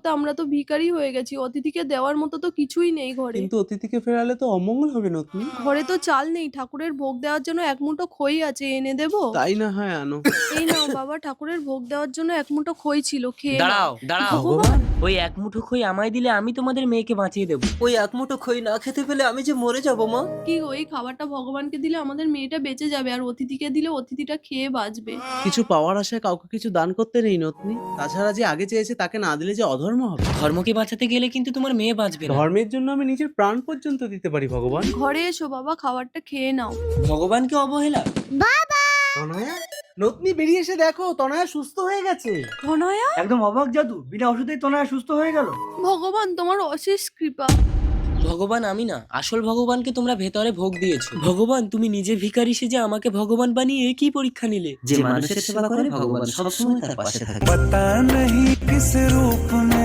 হতে আমরা তো ভিখারি হয়ে গেছি, অতিথিকে দেওয়ার মতো তো কিছুই নেই ঘরে। কিন্তু অতিথিকে ফেরালে তো অমঙ্গল হবে নতনি। ঘরে তো চাল নেই, ঠাকুরের ভোগ দেওয়ার জন্য এক মুঠো খই আছে, এনে দেবো? তাই না হয় আনো। এই নাও বাবা, ঠাকুরের ভোগ দেওয়ার জন্য এক মুঠো খই ছিল, খেয়ে নাও। দাঁড়াও দাঁড়াও, ভগবান! ওই এক মুঠো খই আমায় দিলে আমি তোমাদের মেয়েকে বাঁচিয়ে দেবো। ওই এক মুঠো খই না খেতে পেলে আমি যে মরে যাবো মা। কি গো, এই খাবারটা ভগবানকে দিলে আমাদের মেয়েটা বেঁচে যাবে, আর অতিথিকে দিলে অতিথিটা খেয়ে বাঁচবে। কিছু পাওয়ার আশায় কাউকে কিছু দান করতে নেই নতনি। তাছাড়া যে আগে চেয়েছে তাকে না দিলে যে অধর্ম হবে। ধর্মকে বাঁচাতে গেলে কিন্তু তোমার মেয়ে বাঁচবে না। ধর্মের জন্য আমি নিজের প্রাণ পর্যন্ত দিতে পারি ভগবান। ঘরে এসো বাবা, খাবারটা খেয়ে নাও। ভগবানকে অবহেলা? তনয়া, নতনি বেরিয়ে এসে দেখো তনয়া সুস্থ হয়ে গেছে। ধনয়া, একদম অবাক জাদু, বিনা ওষুধেই তনয়া সুস্থ হয়ে গেল। ভগবান তোমার অশেষ কৃপা। ভগবান আমি না, আসল ভগবানকে তোমরা ভেতরে ভোগ দিয়েছো। ভগবান তুমি নিজে ভিখারি সেজে আমাকে ভগবান বানিয়ে কি পরীক্ষা নিলে? যে মানুষের সেবা করে ভগবান সবসময় তার পাশে থাকে। पता नहीं किस रूप में